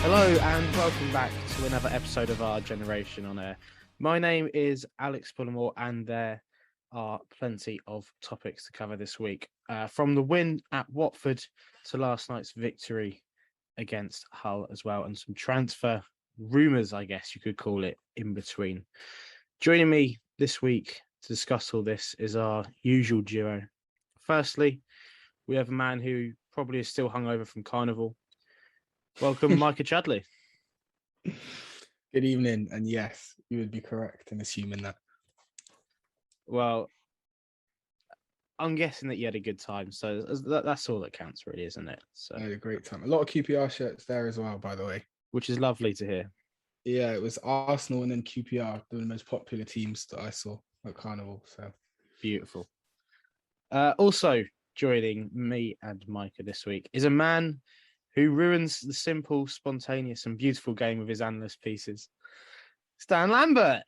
Hello and welcome back to another episode of Our Generation on Air. My name is Alex Bullimore and there are plenty of topics to cover this week. From the win at Watford to last night's victory against Hull as well, and some transfer rumours, I guess you could call it, in between. Joining me this week to discuss all this is our usual duo. Firstly, we have a man who probably is still hungover from Carnival. Welcome, Micah Chadley. Good evening, and yes, you would be correct in assuming that. Well, I'm guessing that you had a good time, so that's all that counts, really, isn't it? So I had a great time. A lot of QPR shirts there as well, by the way. Which is lovely to hear. Yeah, it was Arsenal and then QPR, the most popular teams that I saw at Carnival. So beautiful. Also joining me and Micah this week is a man who ruins the simple, spontaneous, and beautiful game with his analyst pieces. Stan Lambert.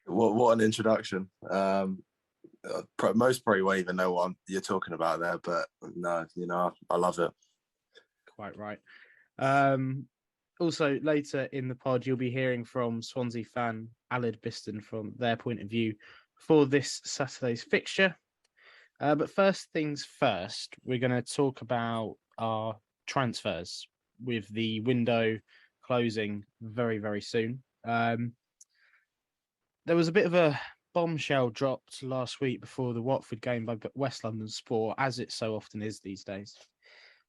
What an introduction. Most probably won't even know what you're talking about there, but no, I love it. Quite right. Also, later in the pod, you'll be hearing from Swansea fan Aled Biston from their point of view for this Saturday's fixture. But first things first, we're going to talk about our transfers with the window closing very, very soon. There was a bit of a bombshell dropped last week before the Watford game by West London Sport, as it so often is these days,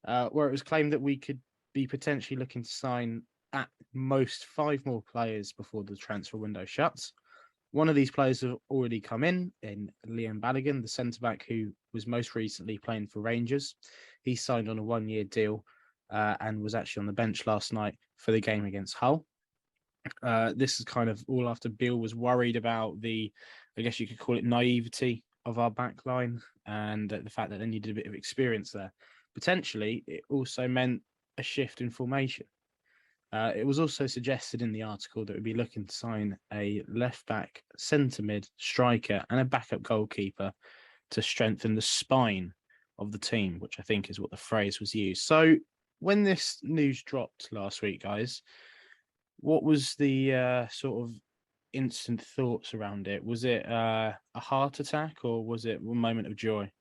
where it was claimed that we could be potentially looking to sign at most 5 more players before the transfer window shuts. One of these players have already come in Liam Balogun, the centre-back who was most recently playing for Rangers. He signed on a 1-year deal and was actually on the bench last night for the game against Hull. This is kind of all after Bill was worried about I guess you could call it naivety of our back line and the fact that they needed a bit of experience there. Potentially, it also meant a shift in formation. It was also suggested in the article that we'd be looking to sign a left-back, centre-mid, striker and a backup goalkeeper to strengthen the spine of the team, which I think is what the phrase was used. So when this news dropped last week, guys, what was the sort of instant thoughts around it? Was it a heart attack or was it a moment of joy?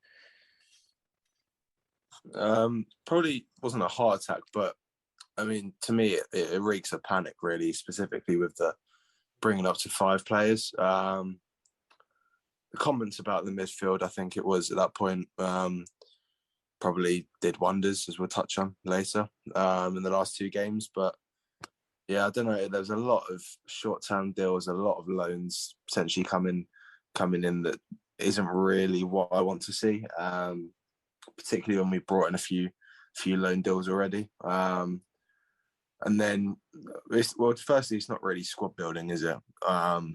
Probably wasn't a heart attack, but I mean, to me, it reeks of panic, really, specifically with the bringing up to 5 players. The comments about the midfield, I think it was at that point, probably did wonders, as we'll touch on later, in the last 2 games. But yeah, I don't know. There's a lot of short-term deals, a lot of loans potentially coming in that isn't really what I want to see, particularly when we brought in a few loan deals already. And then, firstly, it's not really squad building, is it? And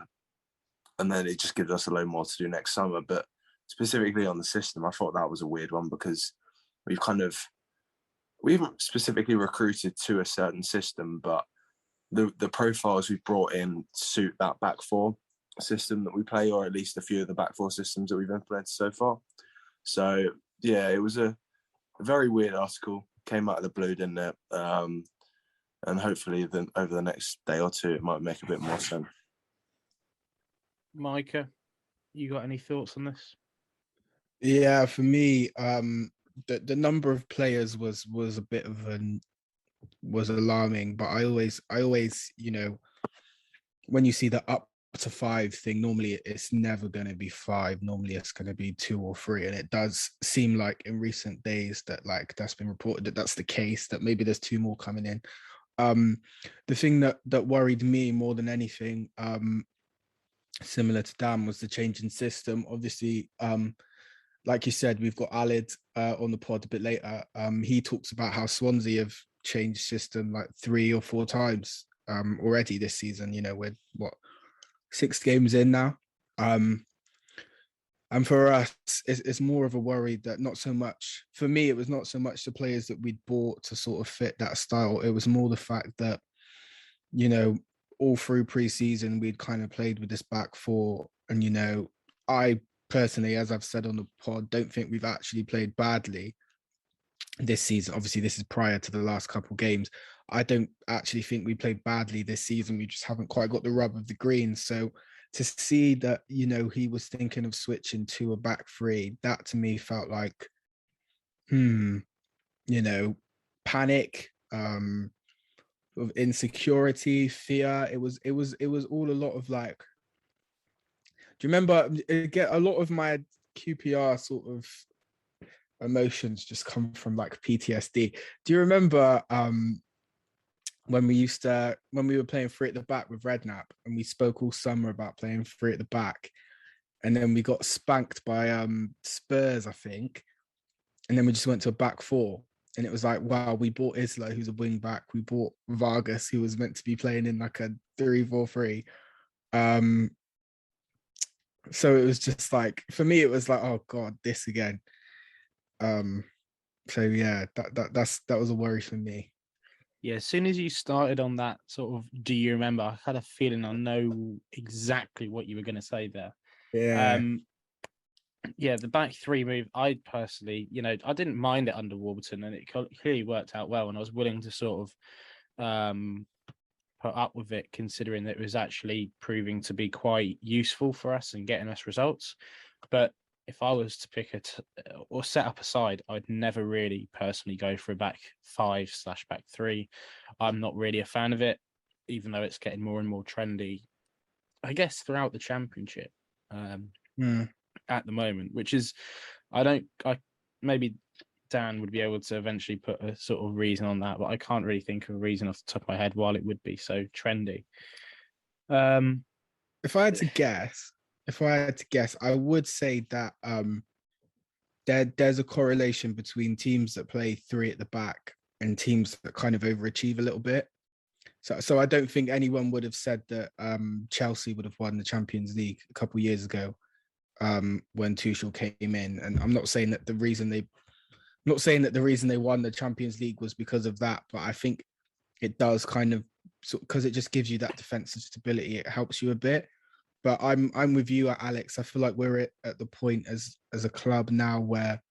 then it just gives us a load more to do next summer. But specifically on the system, I thought that was a weird one because we haven't specifically recruited to a certain system, but the profiles we've brought in suit that back 4 system that we play, or at least a few of the back 4 systems that we've implemented so far. So, yeah, it was a very weird article. Came out of the blue, didn't it? And hopefully over the next day or 2, it might make a bit more sense. Micah, you got any thoughts on this? Yeah, for me, the number of players was a bit of was alarming, but I always, when you see the up to 5 thing, normally it's never going to be 5. Normally it's going to be 2 or 3, and it does seem like in recent days that that's been reported that that's the case, that maybe there's 2 more coming in. The thing that worried me more than anything, similar to Dan, was the change in system. Obviously, like you said, we've got Aled on the pod a bit later. He talks about how Swansea have changed system like 3 or 4 times already this season. We're 6 games in now. And for us, it's more of a worry that not so much, for me, it was not so much the players that we'd bought to sort of fit that style. It was more the fact that, all through pre-season, we'd kind of played with this back 4. And, I personally, as I've said on the pod, don't think we've actually played badly this season. Obviously, this is prior to the last couple of games. I don't actually think we played badly this season. We just haven't quite got the rub of the green. So to see that, he was thinking of switching to a back three, that to me felt like, panic, of insecurity, fear. It was all a lot of like, do you remember, get a lot of my QPR sort of emotions just come from like PTSD. Do you remember when we were playing three at the back with Redknapp, and we spoke all summer about playing three at the back, and then we got spanked by Spurs, I think, and then we just went to a back four, and it was like, wow, we bought Isla, who's a wing back, we bought Vargas, who was meant to be playing in like a 3-4-3. So it was just like, for me, it was like, oh god, this again. So yeah, that was a worry for me. Yeah, as soon as you started on that sort of, do you remember? I had a feeling I know exactly what you were going to say there. Yeah. Yeah, the back three move, I personally, I didn't mind it under Warburton, and it clearly worked out well, and I was willing to sort of put up with it, considering that it was actually proving to be quite useful for us and getting us results. But if I was to pick or set up a side, I'd never really personally go for a back 5/back 3. I'm not really a fan of it, even though it's getting more and more trendy, I guess, throughout the Championship at the moment, which is, maybe Dan would be able to eventually put a sort of reason on that, but I can't really think of a reason off the top of my head while it would be so trendy. If I had to guess, I would say that there's a correlation between teams that play three at the back and teams that kind of overachieve a little bit. So I don't think anyone would have said that Chelsea would have won the Champions League a couple of years ago when Tuchel came in. And I'm not saying that the reason they won the Champions League was because of that, but I think it does kind of, because it just gives you that defensive stability. It helps you a bit. But I'm with you, Alex. I feel like we're at the point as a club now where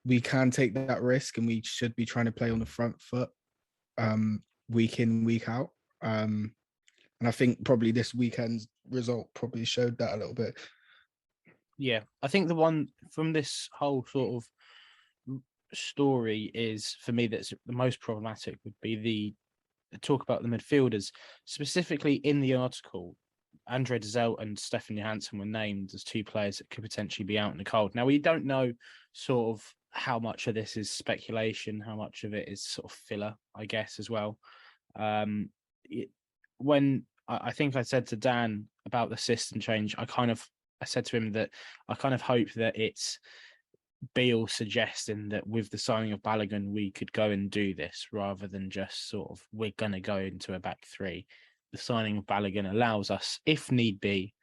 we can take that risk, and we should be trying to play on the front foot week in, week out. And I think probably this weekend's result probably showed that a little bit. Yeah, I think the one from this whole sort of story is, for me, that's the most problematic would be the talk about the midfielders. Specifically in the article, Andre Dessel and Stefan Johansson were named as two players that could potentially be out in the cold. Now, we don't know sort of how much of this is speculation, how much of it is sort of filler, I guess, as well. When I think I said to Dan about the system change, I said to him that I kind of hope that it's Beale suggesting that with the signing of Balogun, we could go and do this rather than just sort of, we're going to go into a back three. The signing of Balogun allows us, if need be,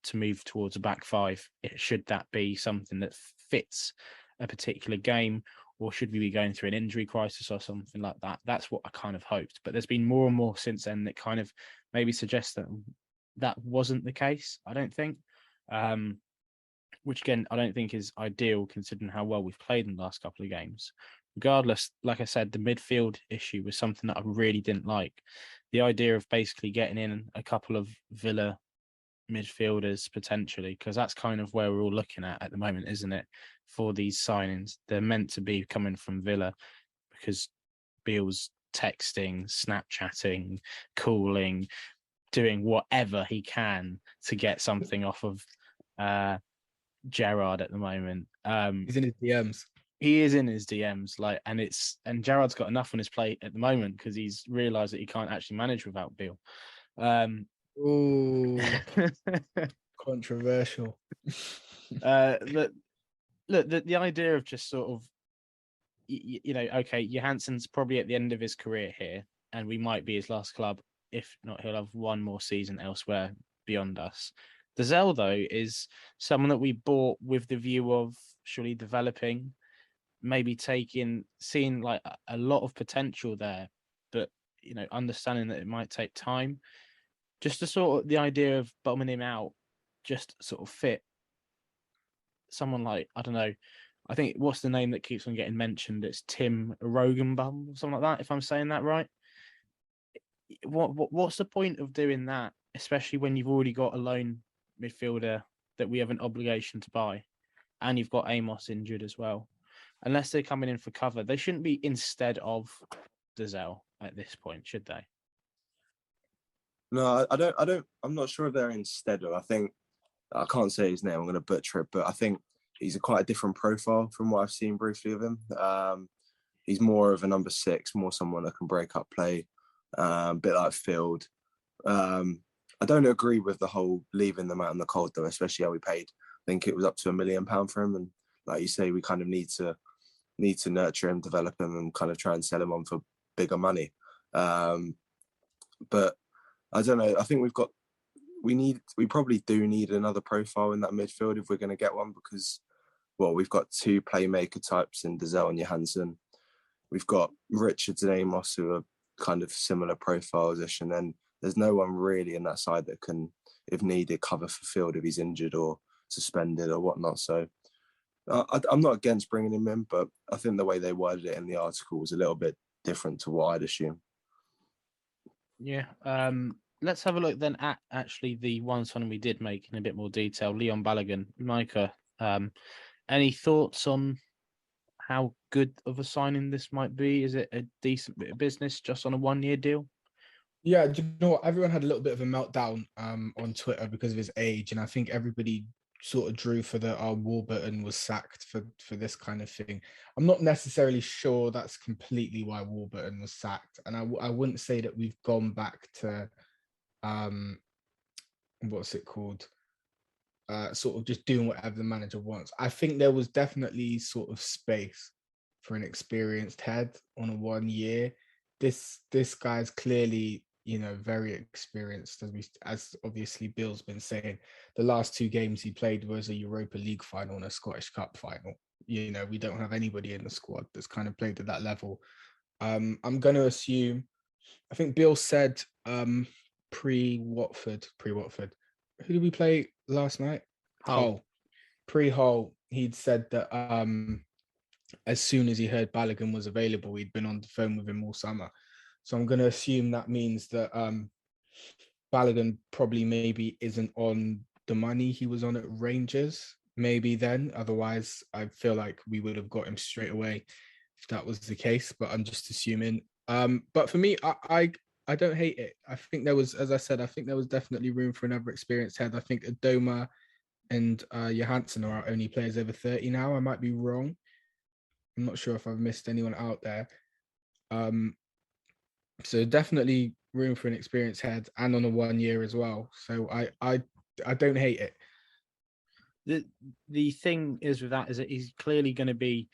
to move towards a back five. Should that be something that fits a particular game, or should we be going through an injury crisis or something like that? That's what I kind of hoped. But there's been more and more since then that kind of maybe suggests that that wasn't the case, I don't think. Which again, I don't think is ideal considering how well we've played in the last couple of games. Regardless, like I said, the midfield issue was something that I really didn't like. The idea of basically getting in a couple of Villa midfielders potentially, because that's kind of where we're all looking at the moment, isn't it? For these signings, they're meant to be coming from Villa because Beale's texting, Snapchatting, calling, doing whatever he can to get something off of Gerrard at the moment. He's in his DMs. He is in his DMs, and Gerrard's got enough on his plate at the moment because he's realised that he can't actually manage without Beale. Controversial. The idea of just sort of, okay, Johansson's probably at the end of his career here, and we might be his last club. If not, he'll have one more season elsewhere beyond us. Dessel, though, is someone that we bought with the view of surely developing, maybe seeing like a lot of potential there, but understanding that it might take time. Just to sort of the idea of bombing him out, just sort of fit someone like, I don't know, I think what's the name that keeps on getting mentioned? It's Tim Rogenbaum or something like that, if I'm saying that right. what's the point of doing that, especially when you've already got a lone midfielder that we have an obligation to buy, and you've got Amos injured as well. Unless they're coming in for cover, they shouldn't be instead of Dazelle at this point, should they? No, I don't. I'm not sure if they're instead of. I think I can't say his name. I'm going to butcher it, but I think he's quite a different profile from what I've seen briefly of him. He's more of a number 6, more someone that can break up play, a bit like Field. I don't agree with the whole leaving them out in the cold though, especially how we paid. I think it was up to £1 million for him, and like you say, we kind of need to nurture him, develop him, and kind of try and sell him on for bigger money. But I don't know. I think we probably do need another profile in that midfield if we're going to get one, because, well, we've got 2 playmaker types in Dazelle and Johansson. We've got Richards and Amos who are kind of similar profiles-ish, and then there's no one really in that side that can, if needed, cover for Field if he's injured or suspended or whatnot. So I'm not against bringing him in, but I think the way they worded it in the article was a little bit different to what I'd assume. Yeah. Let's have a look then at actually the one signing we did make in a bit more detail. Leon Balogun, Micah. Any thoughts on how good of a signing this might be? Is it a decent bit of business just on a 1-year deal? Yeah, do you know what? Everyone had a little bit of a meltdown on Twitter because of his age, and I think everybody sort of drew for the Warburton was sacked for this kind of thing. I'm not necessarily sure that's completely why Warburton was sacked, and I wouldn't say that we've gone back to what's it called? Sort of just doing whatever the manager wants. I think there was definitely sort of space for an experienced head on a 1 year. This guy's clearly, very experienced, as obviously Bill's been saying. The last 2 games he played was a Europa League final and a Scottish Cup final. We don't have anybody in the squad that's kind of played at that level. I'm going to assume, I think Bill said pre-Watford. Who did we play last night? Hull. Pre-Hull, he'd said that as soon as he heard Balogun was available, he'd been on the phone with him all summer. So I'm going to assume that means that Balogun probably maybe isn't on the money he was on at Rangers, maybe then. Otherwise, I feel like we would have got him straight away if that was the case, but I'm just assuming. But for me, I don't hate it. I think there was, as I said, definitely room for another experienced head. I think Adoma and Johansson are our only players over 30 now. I might be wrong. I'm not sure if I've missed anyone out there. So definitely room for an experienced head, and on a 1 year as well. So I don't hate it. The thing is with that is that he's clearly going to be,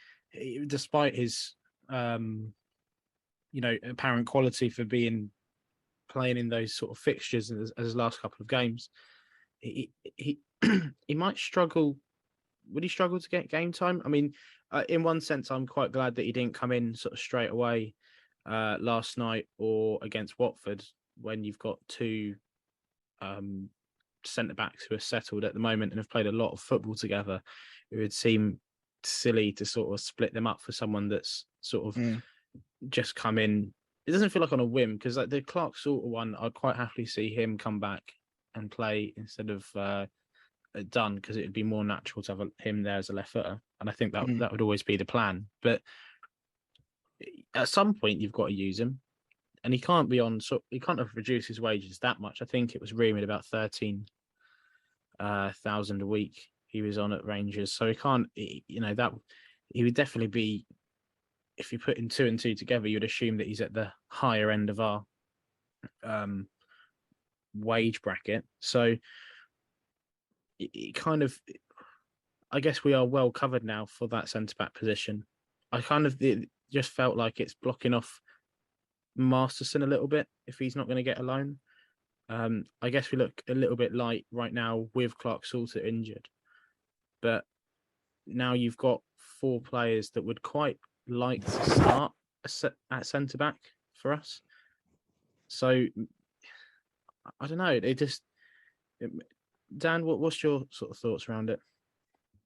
despite his apparent quality for playing in those sort of fixtures as his last couple of games, he might struggle. Would he struggle to get game time? I mean, in one sense, I'm quite glad that he didn't come in sort of straight away last night or against Watford, when you've got 2 centre backs who are settled at the moment and have played a lot of football together. It would seem silly to sort of split them up for someone that's sort of just come in. It doesn't feel like on a whim, because like the Clark sort of one, I'd quite happily see him come back and play instead of Dunn, because it would be more natural to have him there as a left footer, and I think that that would always be the plan. But at some point, you've got to use him, and he can't have reduced his wages that much. I think it was rumoured about 13,000 a week he was on at Rangers, so he can't. That he would definitely be. If you put in 2 and 2 together, you'd assume that he's at the higher end of our wage bracket. So it kind of, I guess we are well covered now for that centre-back position. I kind of just felt like it's blocking off Masterson a little bit if he's not going to get a loan. I guess we look a little bit light right now with Clark Salter injured. But now you've got 4 players that would quite like to start at centre-back for us. So, I don't know. Dan, what's your sort of thoughts around it?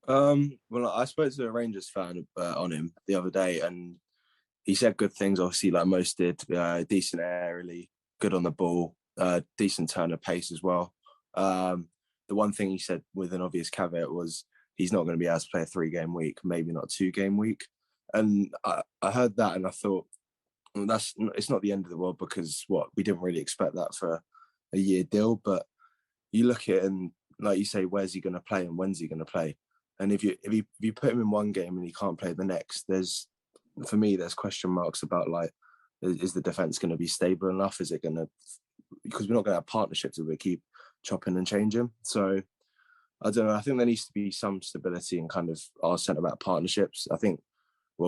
Well, I spoke to a Rangers fan on him the other day, and he said good things. Obviously, like most did, decent aerially, good on the ball, decent turn of pace as well. The one thing he said with an obvious caveat was he's not going to be able to play a 3-game week, maybe not a 2-game week. And I heard that and I thought, well, it's not the end of the world, because we didn't really expect that for a year deal. But you look at it and, like you say, where's he going to play and when's he going to play? And if you put him in one game and he can't play the next, there's question marks about, like, is the defense going to be stable enough? Is it going to, because we're not going to have partnerships if we keep chopping and changing. So I don't know. I think there needs to be some stability in kind of our centre-back partnerships. I think,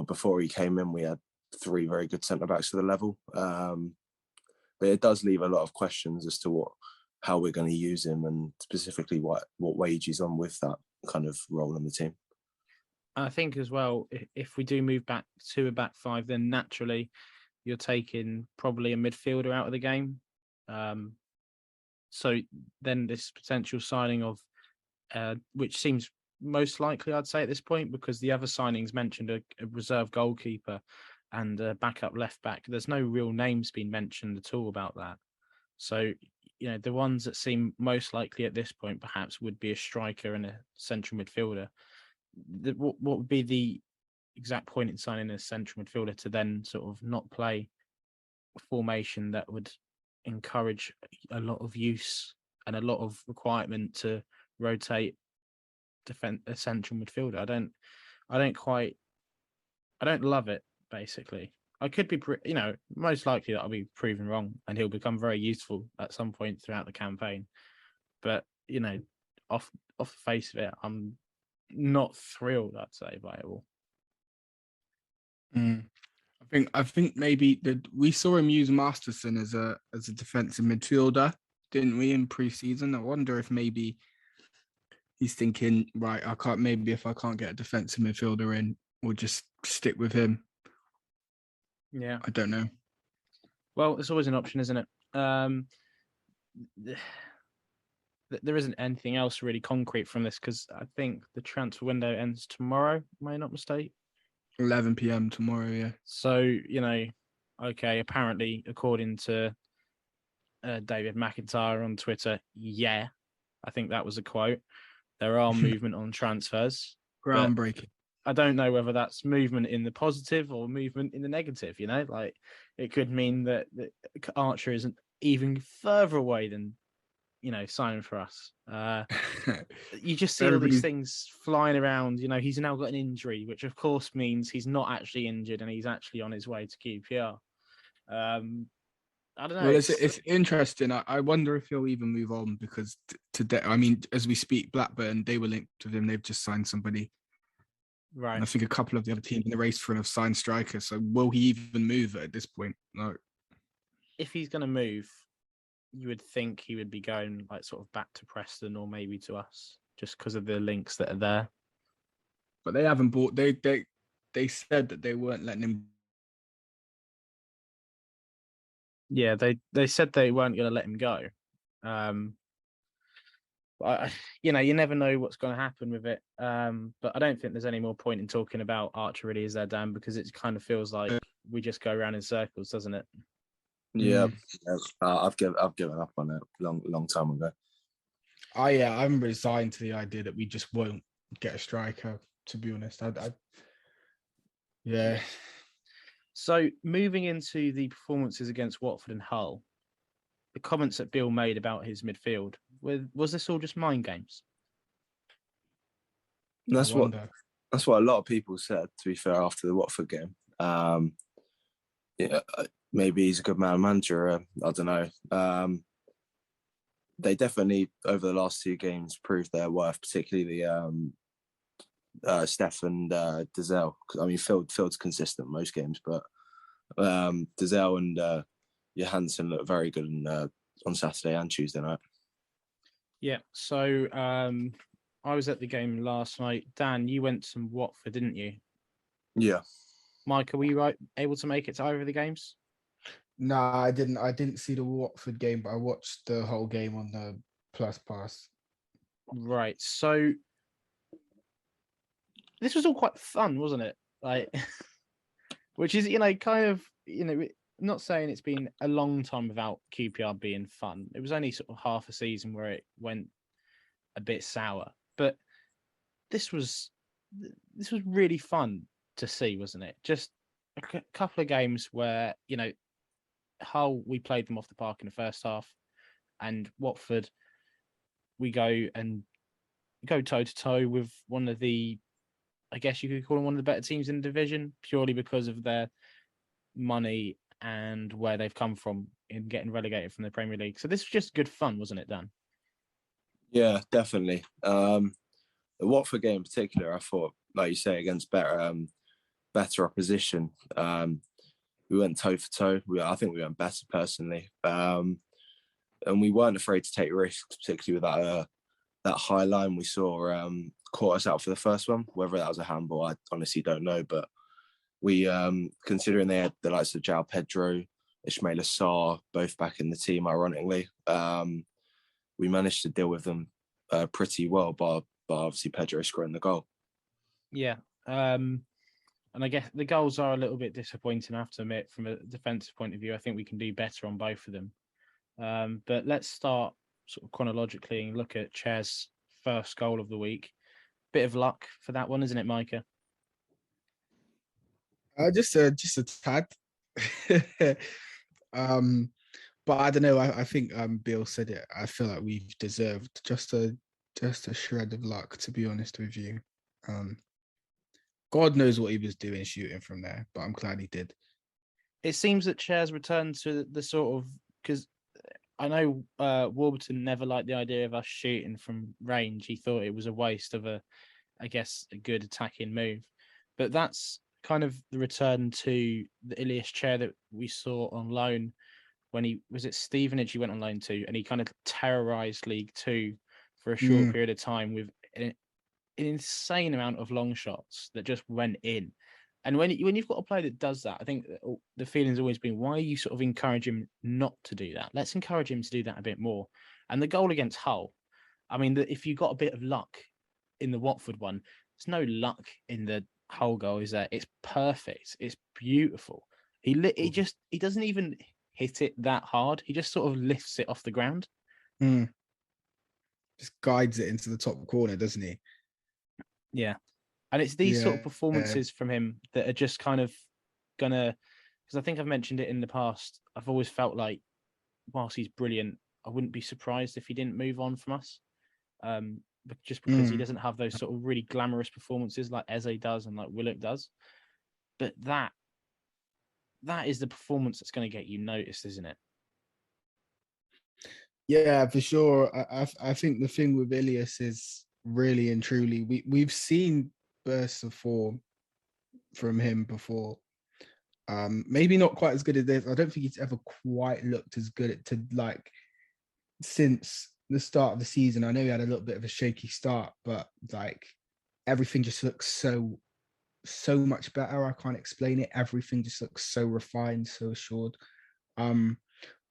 before he came in, we had 3 very good centre-backs to the level. But it does leave a lot of questions as to how we're going to use him, and specifically what wage he's on with that kind of role in the team. I think as well, if we do move back to a back 5, then naturally you're taking probably a midfielder out of the game. So then this potential signing of, which seems most likely, I'd say at this point, because the other signings mentioned a reserve goalkeeper and a backup left back. There's no real names being mentioned at all about that. So, the ones that seem most likely at this point perhaps would be a striker and a central midfielder. What would be the exact point in signing a central midfielder to then sort of not play a formation that would encourage a lot of use and a lot of requirement to rotate a central midfielder? I don't love it, basically. I could be, most likely that I'll be proven wrong and he'll become very useful at some point throughout the campaign. But, off the face of it, I'm not thrilled, I'd say, by it all. I think maybe we saw him use Masterson as a defensive midfielder, didn't we, in pre-season? I wonder if maybe he's thinking, right, if I can't get a defensive midfielder in, we'll just stick with him. Yeah. I don't know. Well, it's always an option, isn't it? There isn't anything else really concrete from this, because I think the transfer window ends tomorrow, am I not mistaken? 11 p.m. tomorrow, yeah. So, okay, apparently, according to David McIntyre on Twitter, I think that was a quote, there are movement on transfers. Groundbreaking. I don't know whether that's movement in the positive or movement in the negative, like it could mean that Archer isn't even further away than, signing for us. You just see all these things flying around. He's now got an injury, which of course means he's not actually injured and he's actually on his way to QPR. I don't know. Well, it's interesting. I wonder if he'll even move on, because today, as we speak, Blackburn, they were linked with him. They've just signed somebody. Right. And I think a couple of the other teams in the race for him have signed strikers. So will he even move at this point? No. If he's going to move, you would think he would be going like sort of back to Preston or maybe to us, just because of the links that are there. But they haven't bought. They said that they weren't letting him. Yeah, they said they weren't going to let him go. You never know what's going to happen with it. But I don't think there's any more point in talking about Archer, really, is there, Dan? Because it kind of feels like we just go around in circles, doesn't it? Yeah, I've given up on it long time ago. I'm resigned to the idea that we just won't get a striker. To be honest, yeah. So moving into the performances against Watford and Hull, the comments that Bill made about his midfield, was this all just mind games? That's what a lot of people said, to be fair, after the Watford game. Maybe he's a good manager. I don't know. They definitely, over the last 2 games, proved their worth, particularly the Steph and Dizelle. Field's consistent most games, but Dizelle and Johansson look very good on Saturday and Tuesday night. Yeah, so I was at the game last night. Dan, you went to Watford, didn't you? Yeah. Micah, were you able to make it to either of the games? No, I didn't. I didn't see the Watford game, but I watched the whole game on the Plus Pass. Right. So this was all quite fun, wasn't it? Like, which is, kind of, I'm not saying it's been a long time without QPR being fun. It was only sort of half a season where it went a bit sour, but this was really fun to see, wasn't it? Just a couple of games where, you know, Hull, we played them off the park in the first half, and Watford, we go toe to toe with one of the, I guess you could call them one of the better teams in the division, purely because of their money and where they've come from in getting relegated from the Premier League. So this was just good fun, wasn't it, Dan? Yeah, definitely. The Watford game in particular, I thought, like you say, against better opposition. We went toe for toe. I think we went better personally, and we weren't afraid to take risks, particularly with that high line we saw caught us out for the first one. Whether that was a handball, I honestly don't know. But we, considering they had the likes of João Pedro, Ismail Assar, both back in the team, ironically, we managed to deal with them pretty well, but obviously Pedro scoring the goal. Yeah. And I guess the goals are a little bit disappointing, I have to admit, from a defensive point of view. I think we can do better on both of them. But let's start sort of chronologically and look at Chair's first goal of the week. Bit of luck for that one, isn't it, Micah? Just a tad. But I don't know. I think Bill said it. I feel like we've deserved just a shred of luck, to be honest with you. God knows what he was doing shooting from there, but I'm glad he did. It seems that Chair's returned to the sort of, because I know Warburton never liked the idea of us shooting from range. He thought it was a waste of a good attacking move. But that's kind of the return to the Ilias Chair that we saw on loan when he was at Stevenage. He went on loan to, and he kind of terrorized League Two for a short period of time with an insane amount of long shots that just went in. And when you've got a player that does that, I think the feeling's always been, why are you sort of encourage him not to do that? Let's encourage him to do that a bit more. And the goal against Hull, I mean, if you got a bit of luck in the Watford one, there's no luck in the Hull goal, is there? It's perfect. It's beautiful. He doesn't even hit it that hard. He just sort of lifts it off the ground. Just guides it into the top corner, doesn't he? Yeah. And it's these sort of performances from him that are just kind of gonna, because I think I've mentioned it in the past, I've always felt like whilst he's brilliant, I wouldn't be surprised if he didn't move on from us. But just because he doesn't have those sort of really glamorous performances like Eze does and like Willock does. But that is the performance that's going to get you noticed, isn't it? Yeah, for sure. I think the thing with Ilias is really and truly, we've seen bursts of form from him before. Maybe not quite as good as this. I don't think he's ever quite looked as good since the start of the season. I know he had a little bit of a shaky start, but like everything just looks so much better. I can't explain it. Everything just looks so refined, so assured.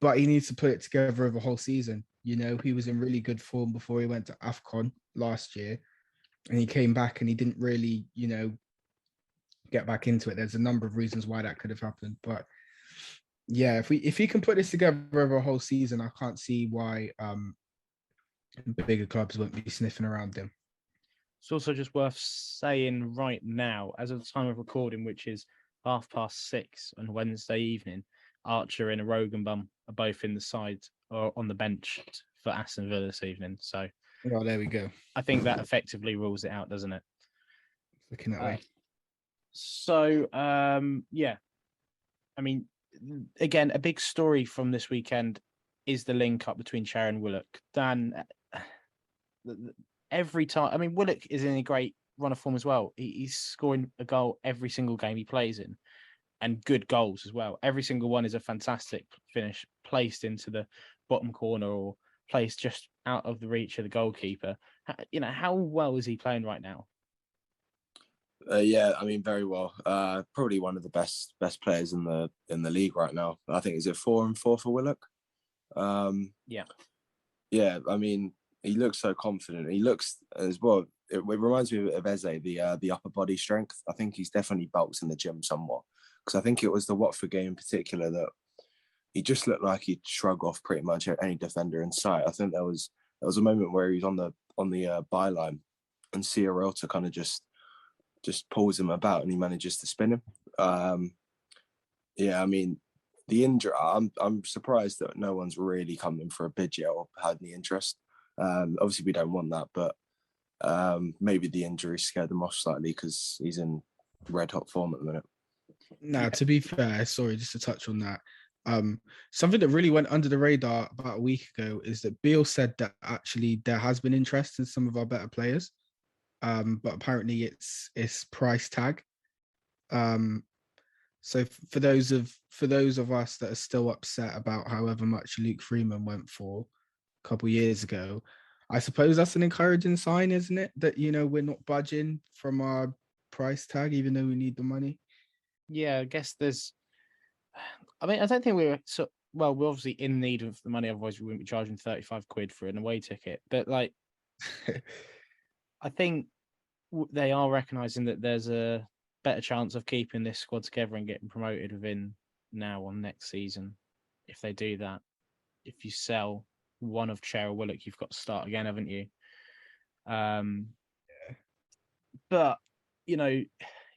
But he needs to put it together over a whole season. You know, he was in really good form before he went to AFCON last year, and he came back and he didn't really, get back into it. There's a number of reasons why that could have happened, but yeah, if he can put this together over a whole season, I can't see why bigger clubs won't be sniffing around him. It's also just worth saying right now, as of the time of recording, which is 6:30 on Wednesday evening, Archer and Rogenbaum are both in the side or on the bench for Aston Villa this evening. So, there we go. I think that effectively rules it out, doesn't it? Looking that way. So, yeah. I mean, again, a big story from this weekend is the link up between Chair and Willock. Dan, every time, I mean, Willock is in a great run of form as well. He's scoring a goal every single game he plays in, and good goals as well. Every single one is a fantastic finish, placed into the bottom corner or placed just out of the reach of the goalkeeper. How well is he playing right now? Yeah, I mean, very well. Probably one of the best players in the league right now. I think, is it 4 and 4 for Willock? Yeah. I mean, he looks so confident. He looks as well. It reminds me of Eze, the upper body strength. I think he's definitely bulks in the gym somewhat, because I think it was the Watford game in particular that he just looked like he'd shrug off pretty much any defender in sight. I think there was a moment where he was on the byline, and Ciarrota kind of just pulls him about, and he manages to spin him. Yeah, I mean, the injury. I'm surprised that no one's really come in for a bid yet or had any interest. Obviously, we don't want that, but maybe the injury scared them off slightly because he's in red hot form at the minute. Now, to be fair, sorry, just to touch on that. Something that really went under the radar about a week ago is that Beale said that actually there has been interest in some of our better players, but apparently it's price tag. So for those of us that are still upset about however much Luke Freeman went for a couple of years ago, I suppose that's an encouraging sign, isn't it? That, you know, we're not budging from our price tag, even though we need the money. Yeah, I guess I mean, I don't think we're we're obviously in need of the money, otherwise we wouldn't be charging 35 quid for an away ticket. But like, I think they are recognising that there's a better chance of keeping this squad together and getting promoted within now or next season. If they do that, if you sell one of Cher or Willock, you've got to start again, haven't you? But, you know,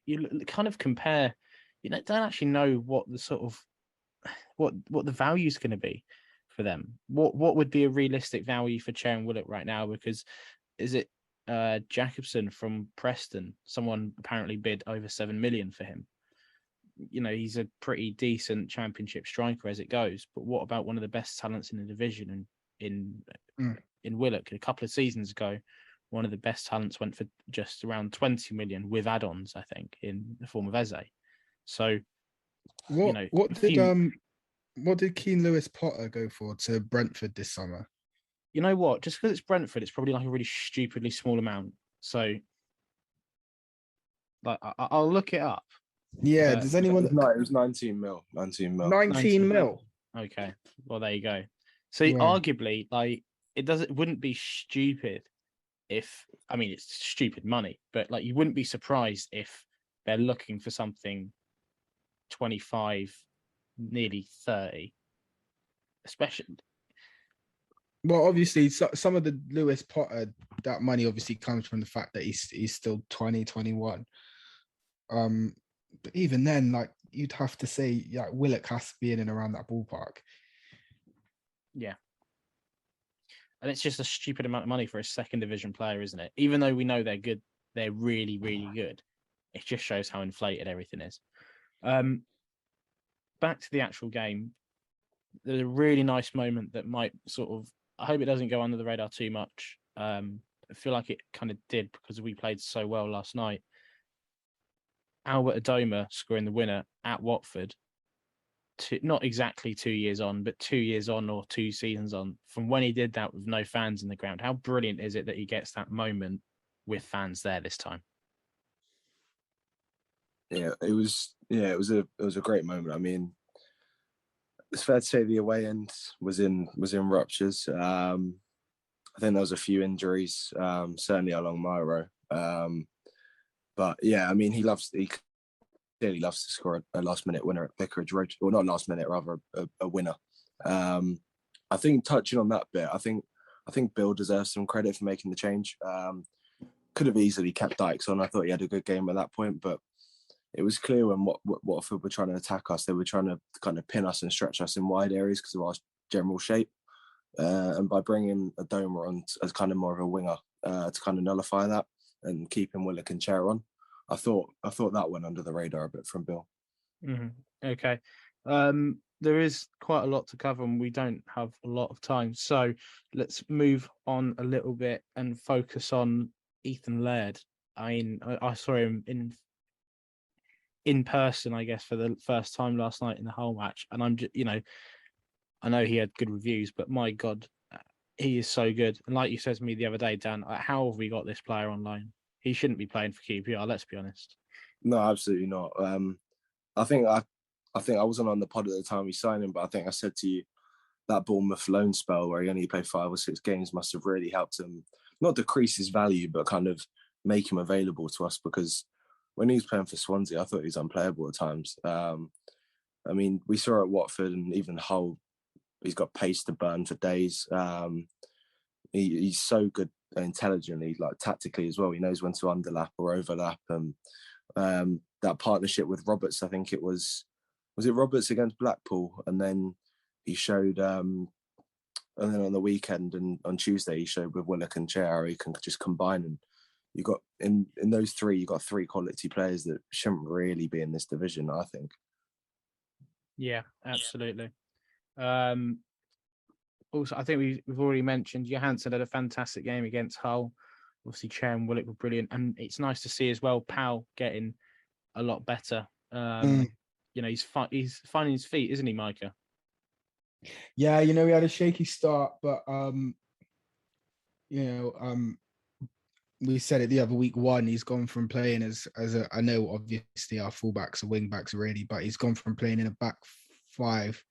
you kind of compare, you know, don't actually know what the sort of what the value is going to be for them. What would be a realistic value for Cher and Willock right now? Because is it Jacobson from Preston? Someone apparently bid over 7 million for him. You know, he's a pretty decent Championship striker as it goes. But what about one of the best talents in the division? In Willock, a couple of seasons ago, one of the best talents went for just around 20 million with add-ons, I think, in the form of Eze. So, what did Keane Lewis Potter go for to Brentford this summer? You know what? Just because it's Brentford, it's probably like a really stupidly small amount. So, like, I'll look it up. Yeah, does anyone? It was 19 mil. 19 mil. 19 mil. Okay, well there you go. So Wow. arguably, like, it wouldn't be stupid if, I mean, it's stupid money, but like, you wouldn't be surprised if they're looking for something 25, nearly 30, especially. Well, obviously, some of the Lewis Potter, that money obviously comes from the fact that he's still 20, 21. But even then, like, you'd have to say, like, Willock has to be in and around that ballpark. Yeah. And it's just a stupid amount of money for a second division player, isn't it? Even though we know they're good, they're really, really good. It just shows how inflated everything is. Back to the actual game. There's a really nice moment that might sort of, I hope it doesn't go under the radar too much. I feel like it kind of did because we played so well last night. Albert Adoma scoring the winner at Watford, not exactly 2 years on, but 2 years on or 2 seasons on from when he did that with no fans in the ground. How brilliant is it that he gets that moment with fans there this time? Yeah, it was a great moment. I mean, it's fair to say the away end was in ruptures. I think there was a few injuries, certainly along my row. But yeah, I mean, he clearly loves to score a last minute winner at Vicarage Road, or not last minute, rather a winner. I think touching on that bit, I think Bill deserves some credit for making the change. Could have easily kept Dykes on. I thought he had a good game at that point, but it was clear when Watford were trying to attack us, they were trying to kind of pin us and stretch us in wide areas because of our general shape. And by bringing Adoma on as kind of more of a winger to kind of nullify that and keeping Willock and Chair on, I thought that went under the radar a bit from Bill. Mm-hmm. Okay. There is quite a lot to cover and we don't have a lot of time. So let's move on a little bit and focus on Ethan Laird. I mean, I saw him in person, I guess, for the first time last night in the Hull match. And I'm just, I know he had good reviews, but my God, he is so good. And like you said to me the other day, Dan, how have we got this player on loan? He shouldn't be playing for QPR, let's be honest. No, absolutely not. I think I wasn't on the pod at the time we signed him, but I think I said to you that Bournemouth loan spell where he only played 5 or 6 games must have really helped him not decrease his value, but kind of make him available to us because when he was playing for Swansea, I thought he was unplayable at times. I mean, we saw at Watford and even Hull, he's got pace to burn for days. He's so good intelligently, like tactically as well. He knows when to underlap or overlap. And that partnership with Roberts, I think it was it Roberts against Blackpool? And then he showed, and then on the weekend and on Tuesday, he showed with Willock and Chair, he can just combine. And you got in those three, you got 3 quality players that shouldn't really be in this division, I think. Yeah, absolutely. Also, I think we've already mentioned Johansson had a fantastic game against Hull. Obviously, Chair and Willock were brilliant, and it's nice to see as well Powell getting a lot better. You know, he's finding his feet, isn't he, Micah? Yeah, you know, he had a shaky start, but we said it the other week. He's gone from playing as a, I know obviously our fullbacks are wing backs already, but he's gone from playing in a back 5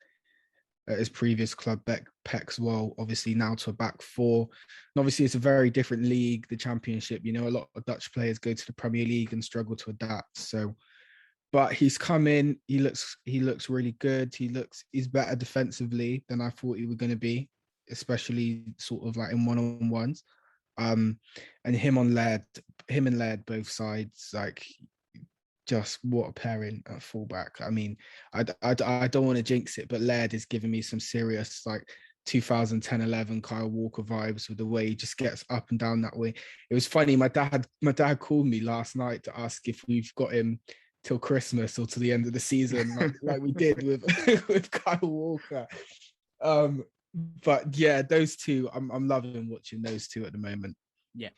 at his previous club, Pexwell, obviously now to a back 4. And obviously it's a very different league, the Championship. You know, a lot of Dutch players go to the Premier League and struggle to adapt. So, but he's come in, he looks really good. He's better defensively than I thought he was going to be, especially sort of like in one-on-ones. And him and Laird both sides, like, just what a pairing at fullback. I mean, I don't want to jinx it, but Laird is giving me some serious like 2010-11 Kyle Walker vibes with the way he just gets up and down that way. It was funny. My dad called me last night to ask if we've got him till Christmas or to the end of the season, like we did with with Kyle Walker. But yeah, those two, I'm loving watching those two at the moment. Yeah,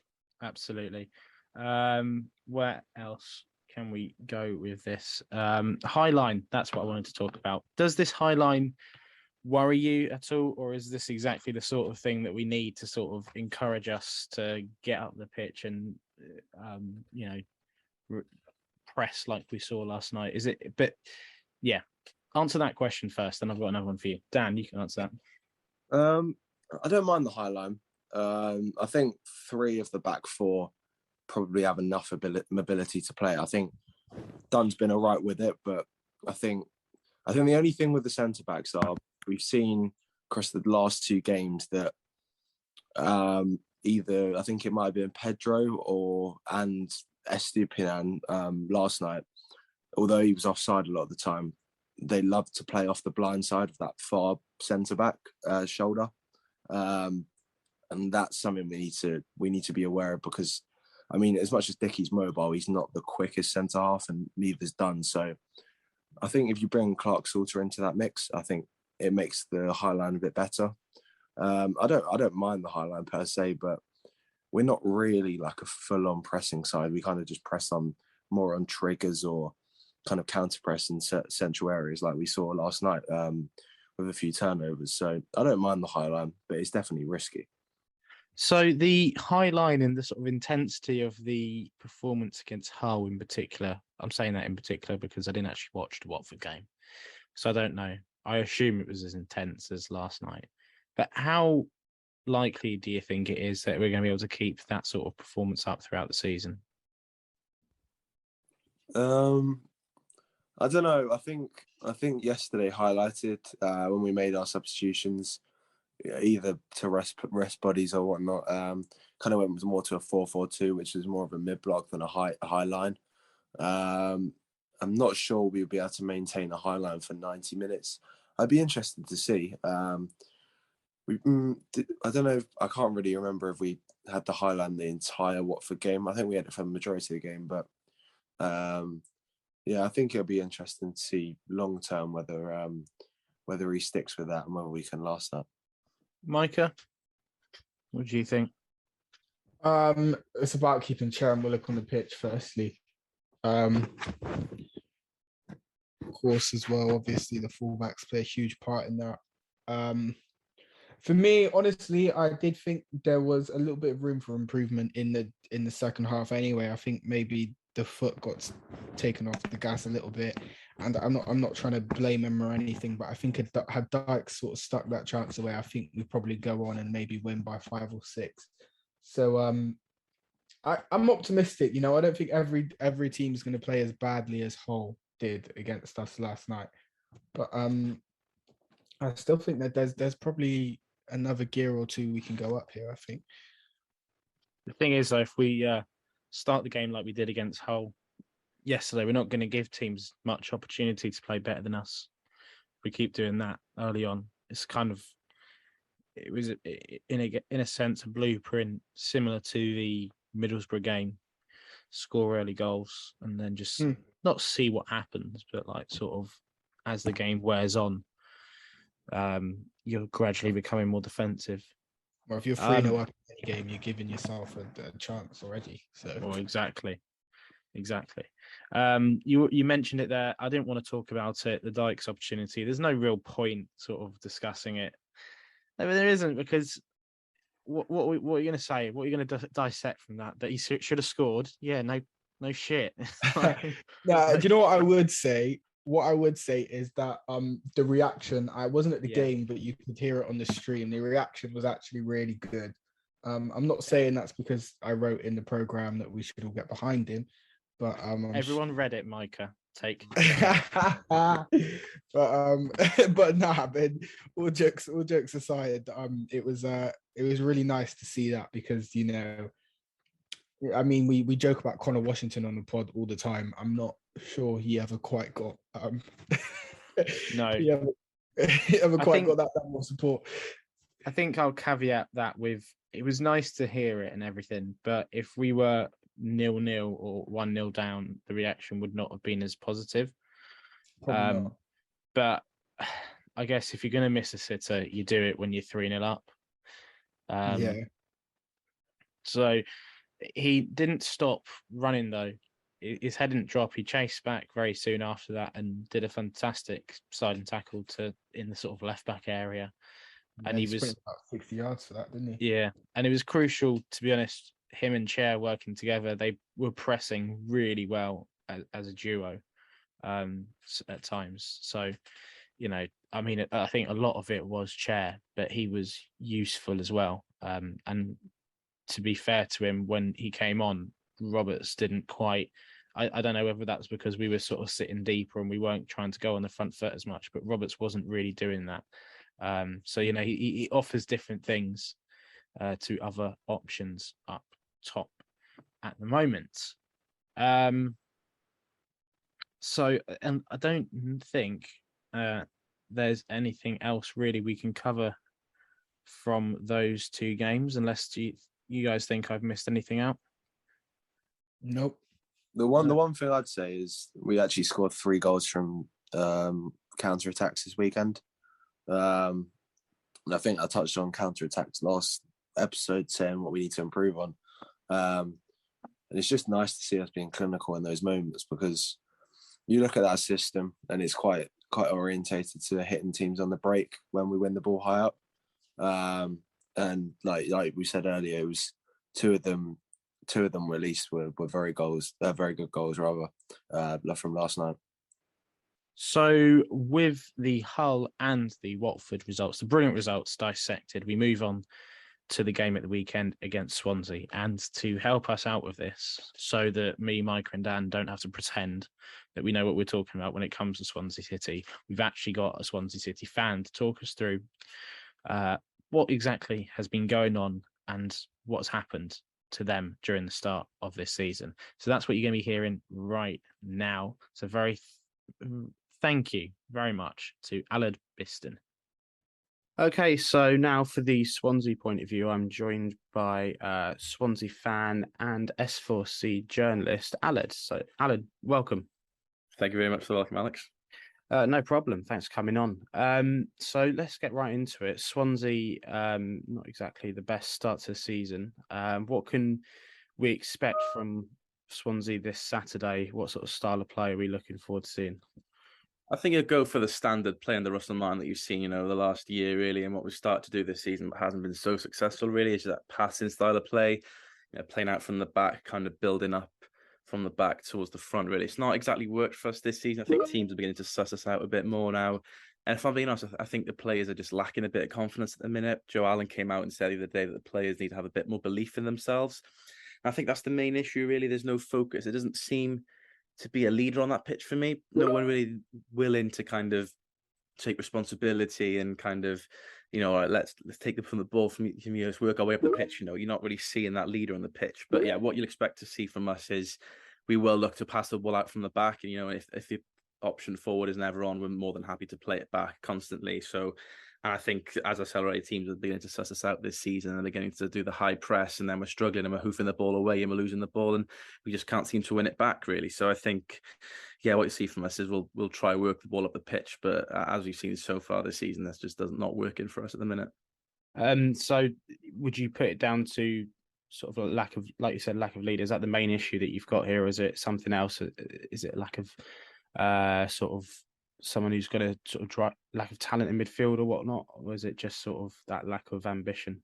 absolutely. Where else can we go with this? High line, that's what I wanted to talk about. Does this high line worry you at all, or is this exactly the sort of thing that we need to sort of encourage us to get up the pitch and press like we saw last night? Is it? But yeah, answer that question first, then I've got another one for you. Dan, you can answer that. I don't mind the high line. I think 3 of the back 4 probably have enough mobility to play. I think Dunn's been all right with it, but I think the only thing with the centre backs are we've seen across the last 2 games that either I think it might have been Pedro and Estupiñán last night, although he was offside a lot of the time, they love to play off the blind side of that far centre back shoulder. And that's something we need to be aware of, because I mean, as much as Dickie's mobile, he's not the quickest centre half, and neither's Dunn. So I think if you bring Clark Salter into that mix, I think it makes the high line a bit better. I don't mind the high line per se, but we're not really like a full-on pressing side. We kind of just press on more on triggers or kind of counter press in central areas like we saw last night with a few turnovers. So I don't mind the high line, but it's definitely risky. So the high line and the sort of intensity of the performance against Hull in particular, I'm saying that in particular because I didn't actually watch the Watford game, so I don't know. I assume it was as intense as last night. But how likely do you think it is that we're going to be able to keep that sort of performance up throughout the season? I don't know. I think yesterday highlighted when we made our substitutions, either to rest bodies or whatnot. Kind of went more to a 4-4-2, which is more of a mid block than a high line. I'm not sure we'll be able to maintain a high line for 90 minutes. I'd be interested to see. I don't know. I can't really remember if we had the high line the entire Watford game. I think we had it for the majority of the game, but yeah, I think it'll be interesting to see long term whether he sticks with that and whether we can last that. Micah, what do you think? It's about keeping Chair and Willock on the pitch, firstly. Of course, as well, obviously, the fullbacks play a huge part in that. For me, honestly, I did think there was a little bit of room for improvement in the second half anyway. I think maybe the foot got taken off the gas a little bit. And I'm not trying to blame him or anything, but I think had Dykes sort of stuck that chance away, I think we'd probably go on and maybe win by 5 or 6. So I'm optimistic. You know, I don't think every team's going to play as badly as Hull did against us last night, but I still think that there's probably another gear or two we can go up here. I think. The thing is, though, if we start the game like we did against Hull yesterday, we're not going to give teams much opportunity to play better than us. If we keep doing that early on, it's kind of it was in a sense a blueprint similar to the Middlesbrough game. Score early goals and then just not see what happens, but like sort of as the game wears on, you're gradually becoming more defensive. Or if you're 3-0 up in any game, you're giving yourself a chance already. So, exactly. You mentioned it there. I didn't want to talk about it. The Dykes opportunity. There's no real point sort of discussing it. No, there isn't, because what are you going to say? What are you going to dissect from that? That he should have scored? Yeah, no shit. No, do you know what I would say? What I would say is that the reaction, I wasn't at the game, but you could hear it on the stream. The reaction was actually really good. I'm not saying that's because I wrote in the program that we should all get behind him, but everyone read it, Micah. Take. but nah, man. All jokes aside, it was really nice to see that, because you know, I mean, we joke about Connor Washington on the pod all the time. I'm not sure he ever quite got no, he ever quite got that level of support. I think I'll caveat that with, it was nice to hear it and everything, but if we were 0-0 or 1-0 down, the reaction would not have been as positive. But I guess if you're going to miss a sitter, you do it when you're 3-0 up. So he didn't stop running, though. His head didn't drop. He chased back very soon after that and did a fantastic sliding tackle in the sort of left back area. Yeah, and he was about 60 yards for that, didn't he? Yeah, and it was crucial, to be honest. Him and Chair working together, they were pressing really well as a duo at times. So, you know, I mean, I think a lot of it was Chair, but he was useful as well. And to be fair to him, when he came on, Roberts didn't quite. I don't know whether that's because we were sort of sitting deeper and we weren't trying to go on the front foot as much, but Roberts wasn't really doing that. So, you know, he offers different things to other options up top at the moment. So, and I don't think there's anything else really we can cover from those two games, unless you guys think I've missed anything out. Nope. The one thing I'd say is we actually scored 3 goals from counter attacks this weekend. And I think I touched on counter attacks last episode, saying what we need to improve on. And it's just nice to see us being clinical in those moments, because you look at that system and it's quite orientated to hitting teams on the break when we win the ball high up. And like we said earlier, it was two of them released were very good goals from last night. So with the Hull and the Watford results, the brilliant results dissected, we move on to the game at the weekend against Swansea. And to help us out with this, so that me, Micah and Dan don't have to pretend that we know what we're talking about when it comes to Swansea City, we've actually got a Swansea City fan to talk us through what exactly has been going on and what's happened to them during the start of this season. So that's what you're going to be hearing right now. So thank you very much to Aled Biston. Okay, so now for the Swansea point of view, I'm joined by Swansea fan and S4C journalist, Aled. So, Aled, welcome. Thank you very much for the welcome, Alex. No problem. Thanks for coming on. So let's get right into it. Swansea, not exactly the best start to the season. What can we expect from Swansea this Saturday? What sort of style of play are we looking forward to seeing? I think you'll go for the standard play in the Russell Martin that you've seen, the last year, really, and what we've started to do this season, but hasn't been so successful, really, is that passing style of play, playing out from the back, kind of building up from the back towards the front, really. It's not exactly worked for us this season. I think teams are beginning to suss us out a bit more now. And if I'm being honest, I think the players are just lacking a bit of confidence at the minute. Joe Allen came out and said the other day that the players need to have a bit more belief in themselves. I think that's the main issue, really. There's no focus. It doesn't seem to be a leader on that pitch for me. No one really willing to kind of take responsibility and kind of, all right, let's take them from the ball from you, let's work our way up the pitch. You're not really seeing that leader on the pitch. But yeah, what you'll expect to see from us is we will look to pass the ball out from the back. And, if the option forward is never on, we're more than happy to play it back constantly. So, and I think as accelerated teams are beginning to suss this out this season, and they're getting to do the high press, and then we're struggling and we're hoofing the ball away and we're losing the ball, and we just can't seem to win it back, really. So I think, yeah, what you see from us is we'll try work the ball up the pitch, but as we've seen so far this season, that's just not working for us at the minute. So would you put it down to sort of a lack of, like you said, lack of leader? Is that the main issue that you've got here, or is it something else? Is it a lack of sort of someone who's got a sort of lack of talent in midfield or whatnot, or is it just sort of that lack of ambition?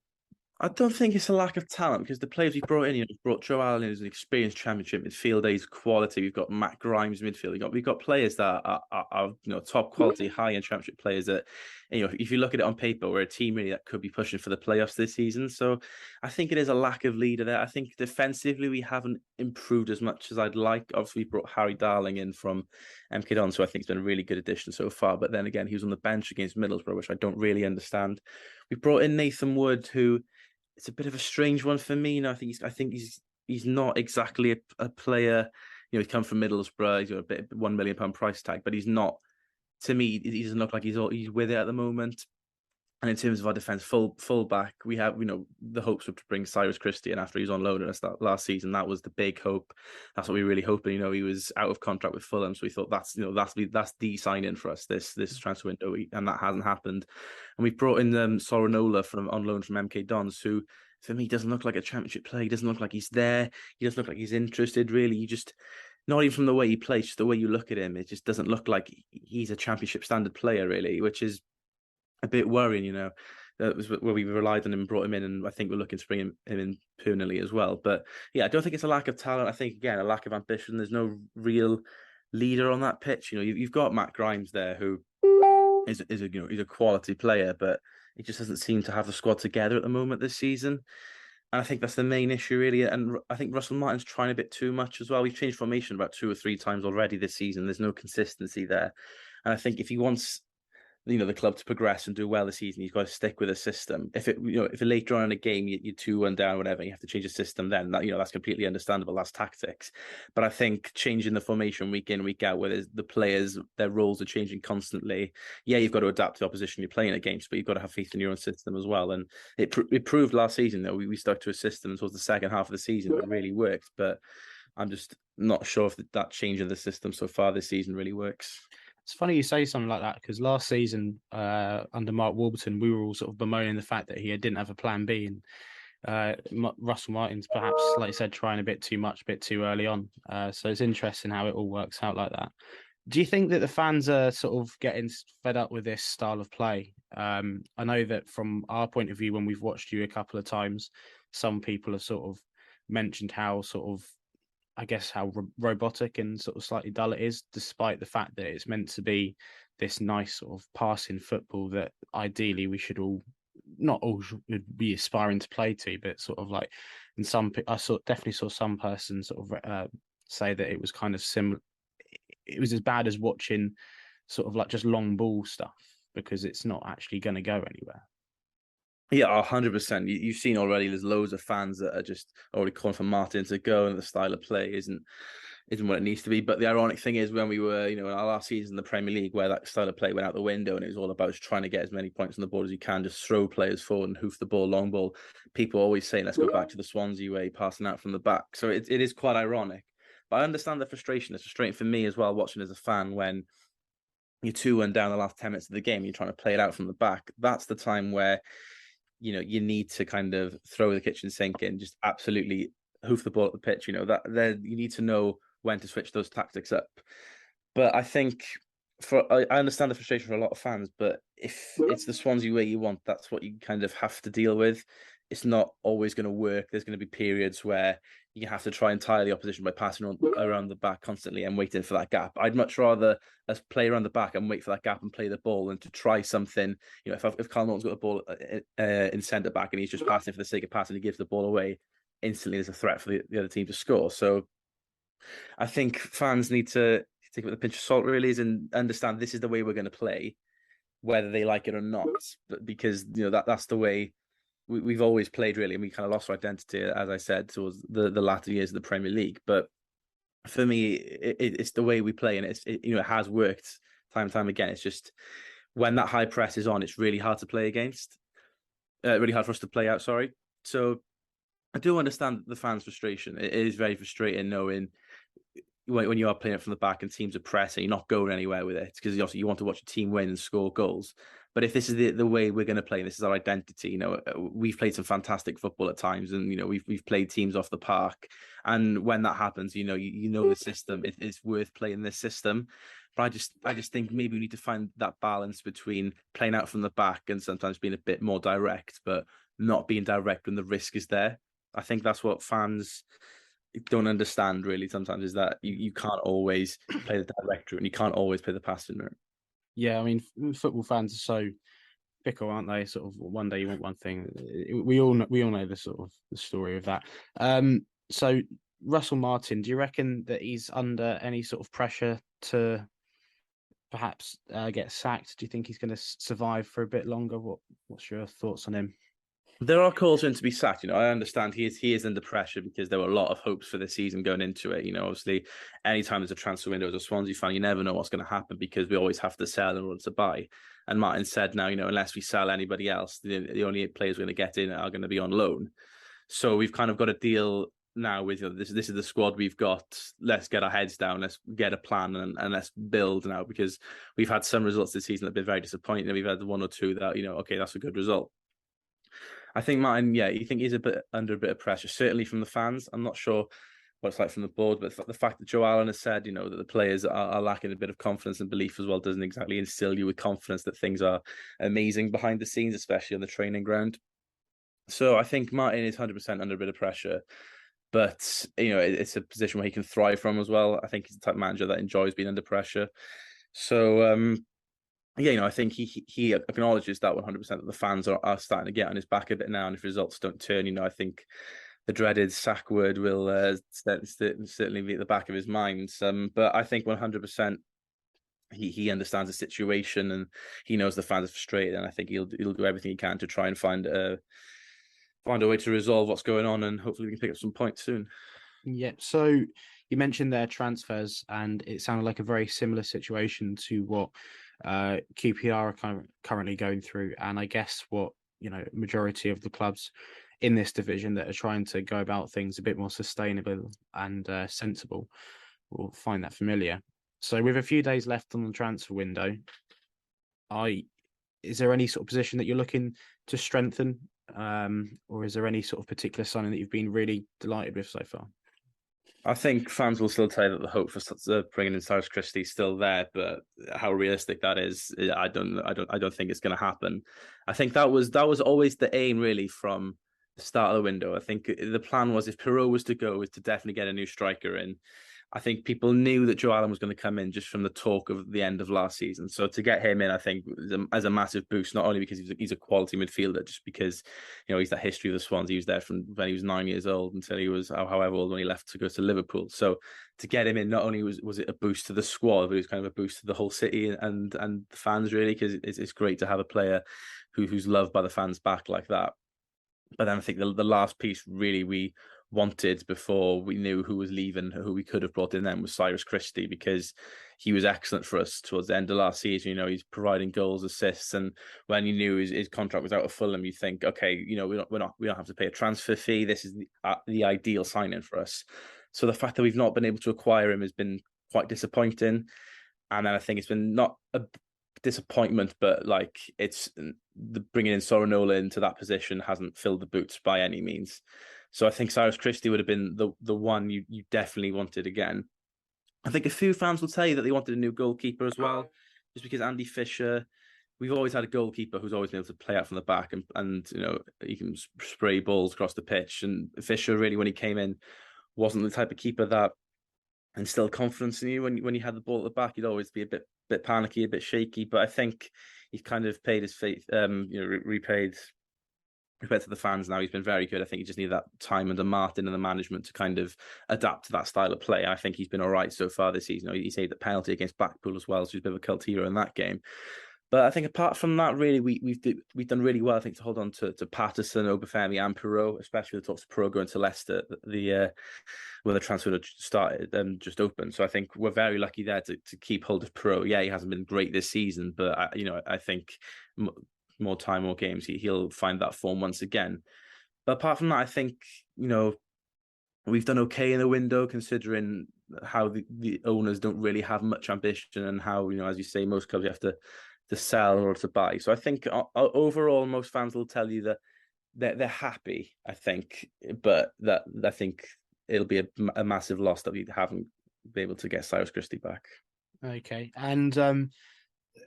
I don't think it's a lack of talent, because the players we've brought in, we've brought Joe Allen, who's an experienced Championship midfielder. He's quality. We've got Matt Grimes midfield. We've got players that are top quality, high-end Championship players that, if you look at it on paper, we're a team really that could be pushing for the playoffs this season. So I think it is a lack of leader there. I think defensively we haven't improved as much as I'd like. Obviously, we brought Harry Darling in from MK Dons, so I think it's been a really good addition so far. But then again, he was on the bench against Middlesbrough, which I don't really understand. We brought in Nathan Wood, who, it's a bit of a strange one for me. I think he's not exactly a player. He come from Middlesbrough. He's got a bit £1 million price tag, but he's not. To me, he doesn't look like he's with it at the moment. And in terms of our defence, full back, we have the hopes were to bring Cyrus Christie in after he was on loan at the last season. That was the big hope. That's what we really hoped. He was out of contract with Fulham, so we thought that's the sign in for us this transfer window, and that hasn't happened. And we've brought in Sorinola on loan from MK Dons, who for me doesn't look like a Championship player. He doesn't look like he's there. He doesn't look like he's interested. Really, you just. Not even from the way he plays, just the way you look at him, it just doesn't look like he's a Championship standard player, really, which is a bit worrying. That was where we relied on him and brought him in, and I think we're looking to bring him in permanently as well. But yeah, I don't think it's a lack of talent. I think, again, a lack of ambition. There's no real leader on that pitch. You've got Matt Grimes there, who is he's a quality player, but he just doesn't seem to have the squad together at the moment this season. And I think that's the main issue, really. And I think Russell Martin's trying a bit too much as well. We've changed formation about 2 or 3 times already this season. There's no consistency there. And I think if he wants, the club to progress and do well this season, he's got to stick with a system. If later on in a game you're 2-1 down, whatever, you have to change the system, then that's completely understandable. That's tactics. But I think changing the formation week in, week out, where the players, their roles are changing constantly. Yeah, you've got to adapt to the opposition you're playing against, but you've got to have faith in your own system as well. And it proved last season that we stuck to a system towards the second half of the season. It really worked, but I'm just not sure if that change of the system so far this season really works. It's funny you say something like that, because last season under Mark Warburton, we were all sort of bemoaning the fact that he didn't have a plan B, and Russell Martin's perhaps, like you said, trying a bit too much, a bit too early on. So it's interesting how it all works out like that. Do you think that the fans are sort of getting fed up with this style of play? I know that from our point of view, when we've watched you a couple of times, some people have sort of mentioned how how robotic and sort of slightly dull it is, despite the fact that it's meant to be this nice sort of passing football that ideally we should not all should be aspiring to play to, but sort of like, and definitely saw some person sort of say that it was kind of similar. It was as bad as watching sort of like just long ball stuff, because it's not actually going to go anywhere. Yeah, 100%. You've seen already. There's loads of fans that are just already calling for Martin to go, and the style of play isn't what it needs to be. But the ironic thing is, when we were, in our last season in the Premier League, where that style of play went out the window, and it was all about just trying to get as many points on the board as you can, just throw players forward and hoof the ball, long ball. People always saying, "Let's go back to the Swansea way, passing out from the back." So it is quite ironic. But I understand the frustration. It's frustrating for me as well, watching as a fan, when you're 2-1 down the last 10 minutes of the game, you're trying to play it out from the back. That's the time where you need to kind of throw the kitchen sink in, just absolutely hoof the ball at the pitch. That you need to know when to switch those tactics up. But I think I understand the frustration for a lot of fans, but if it's the Swansea way you want, that's what you kind of have to deal with. It's not always going to work. There's going to be periods where you have to try and tire the opposition by passing around the back constantly and waiting for that gap. I'd much rather us play around the back and wait for that gap and play the ball than to try something. If Carl Norton's got the ball in centre back and he's just passing for the sake of passing, he gives the ball away. instantly there's a threat for the other team to score. So I think fans need to take it with a pinch of salt, really, and understand this is the way we're going to play, whether they like it or not. But because that's the way we've always played, really, and we kind of lost our identity, as I said, towards the latter years of the Premier League. But for me, it's the way we play, and it has worked time and time again. It's just when that high press is on, it's really hard to play against. Really hard for us to play out. Sorry. So I do understand the fans' frustration. It is very frustrating knowing when you are playing it from the back and teams are pressing, you're not going anywhere with it, because obviously you want to watch your team win and score goals. But if this is the way we're going to play, this is our identity. We've played some fantastic football at times, and we've played teams off the park. And when that happens, the system. It's worth playing this system. But I just think maybe we need to find that balance between playing out from the back and sometimes being a bit more direct, but not being direct when the risk is there. I think that's what fans don't understand, really, sometimes, is that you can't always play the direct route and you can't always play the passing route. Yeah, I mean, football fans are so fickle, aren't they? Sort of one day you want one thing. We all know the sort of the story of that. So Russell Martin, do you reckon that he's under any sort of pressure to perhaps get sacked? Do you think he's going to survive for a bit longer? What's your thoughts on him? There are calls for him to be sacked. I understand he is under pressure because there were a lot of hopes for the season going into it. Obviously, anytime there's a transfer window as a Swansea fan, you never know what's going to happen because we always have to sell in order to buy. And Martin said now, unless we sell anybody else, the only players we're going to get in are going to be on loan. So we've kind of got a deal now with this is the squad we've got. Let's get our heads down. Let's get a plan and let's build now, because we've had some results this season that have been very disappointing. We've had one or two that, okay, that's a good result. I think Martin, you think he's under a bit of pressure, certainly from the fans. I'm not sure what it's like from the board, but the fact that Joe Allen has said, that the players are lacking a bit of confidence and belief as well, doesn't exactly instill you with confidence that things are amazing behind the scenes, especially on the training ground. So I think Martin is 100% under a bit of pressure, but it's a position where he can thrive from as well. I think he's the type of manager that enjoys being under pressure. So I think he acknowledges that 100%, that the fans are starting to get on his back a bit now, and if results don't turn, I think the dreaded sack word will certainly be at the back of his mind. But I think 100% he understands the situation, and he knows the fans are frustrated, and I think he'll do everything he can to try and find a way to resolve what's going on, and hopefully we can pick up some points soon. Yeah, so you mentioned their transfers, and it sounded like a very similar situation to what QPR are currently going through, and I guess what majority of the clubs in this division that are trying to go about things a bit more sustainable and sensible will find that familiar. So with a few days left on the transfer window, is there any sort of position that you're looking to strengthen, or is there any sort of particular signing that you've been really delighted with so far? I think fans will still say that the hope for bringing in Cyrus Christie is still there, but how realistic that is, I don't think it's going to happen. I think that was always the aim, really, from the start of the window. I think the plan was, if Perrault was to go, was to definitely get a new striker in. I think people knew that Joe Allen was going to come in just from the talk of the end of last season. So to get him in, I think, as a massive boost, not only because he's a quality midfielder, just because he's that history of the Swans. He was there from when he was 9 years old until he was however old when he left to go to Liverpool. So to get him in, not only was it a boost to the squad, but it was kind of a boost to the whole city and the fans, really, because it's great to have a player who's loved by the fans back like that. But then I think the last piece, really, we wanted before we knew who was leaving, who we could have brought in then, was Cyrus Christie, because he was excellent for us towards the end of last season. He's providing goals, assists, and when you knew his contract was out of Fulham, you think, okay, we don't have to pay a transfer fee. This is the ideal signing for us. So the fact that we've not been able to acquire him has been quite disappointing. And then I think it's been not a disappointment, but it's the bringing in Sorinola into that position hasn't filled the boots by any means. So I think Cyrus Christie would have been the one you definitely wanted again. I think a few fans will tell you that they wanted a new goalkeeper as well, just because Andy Fisher, we've always had a goalkeeper who's always been able to play out from the back and he can spray balls across the pitch. And Fisher, really, when he came in, wasn't the type of keeper that instilled confidence in you. When you had the ball at the back, he'd always be a bit panicky, a bit shaky. But I think he's kind of paid his faith, repaid compared to the fans now, he's been very good. I think he just needed that time under Martin and the management to kind of adapt to that style of play. I think he's been all right so far this season. He saved the penalty against Blackpool as well, so he's a bit of a cult hero in that game. But I think apart from that, really, we've done really well, I think, to hold on to Patterson, Obafemi and Perot, especially the talks of Perot going to Leicester, when the transfer started and just opened. So I think we're very lucky there to keep hold of Perot. Yeah, he hasn't been great this season, but I think more time, more games, he'll find that form once again. But apart from that, I think, we've done okay in the window, considering how the owners don't really have much ambition, and how, as you say, most clubs you have to sell or to buy. So I think overall, most fans will tell you that they're happy, I think, but that I think it'll be a massive loss that we haven't been able to get Cyrus Christie back. Okay. And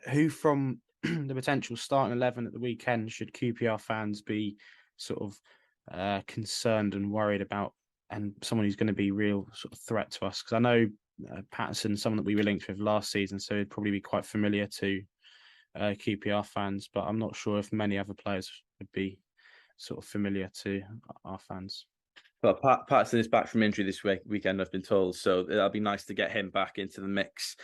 who from the potential starting 11 at the weekend should QPR fans be sort of concerned and worried about, and someone who's going to be real sort of threat to us? Because I know Patterson, someone that we were linked with last season, so he'd probably be quite familiar to QPR fans, but I'm not sure if many other players would be sort of familiar to our fans. Well, Patterson is back from injury this weekend, I've been told, so it'll be nice to get him back into the mix.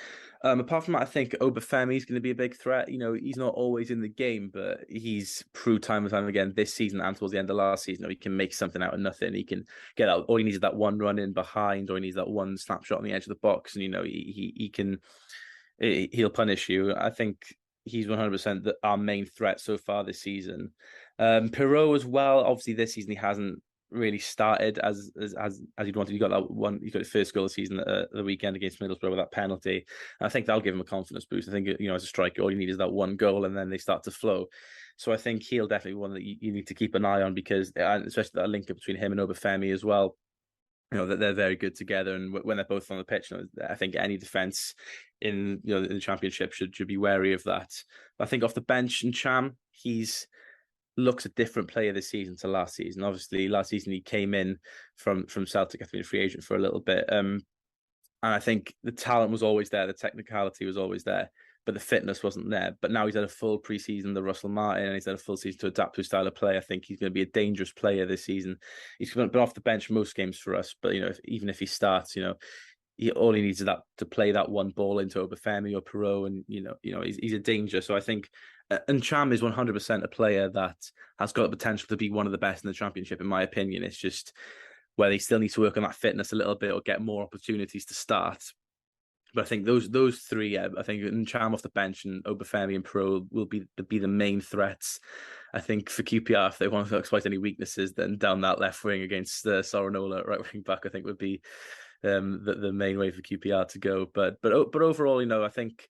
Apart from that, I think Obafemi is going to be a big threat. He's not always in the game, but he's proved time and time again this season and towards the end of last season, he can make something out of nothing. He can get out. All he needs is that one run in behind, or he needs that one snapshot on the edge of the box, and he'll punish you. I think he's 100% our main threat so far this season. Perot as well. Obviously, this season he hasn't really started as he'd wanted. He got that one. He got his first goal of the season at the weekend against Middlesbrough with that penalty. And I think that'll give him a confidence boost. I think as a striker, all you need is that one goal, and then they start to flow. So I think he'll definitely be one that you need to keep an eye on, because especially that link up between him and Obafemi as well. That they're very good together, and when they're both on the pitch, I think any defense in the Championship should be wary of that. But I think off the bench, and Cham, he's looks a different player this season to last season. Obviously, last season he came in from Celtic, I think, a free agent for a little bit, and I think the talent was always there, the technicality was always there, but the fitness wasn't there. But now he's had a full pre-season, the Russell Martin, and he's had a full season to adapt to his style of play. I think he's going to be a dangerous player this season. He's been off the bench most games for us, but even if he starts, all he needs is to play that one ball into Obafemi or Perot, and he's a danger. So I think, and Cham is 100% a player that has got the potential to be one of the best in the Championship, in my opinion. It's just whether he still needs to work on that fitness a little bit or get more opportunities to start. But I think those three, I think Cham off the bench and Obafemi and Perot will be the main threats. I think for QPR, if they want to exploit any weaknesses, then down that left wing against Sorinola right wing back, I think would be the main way for QPR to go. But overall, I think,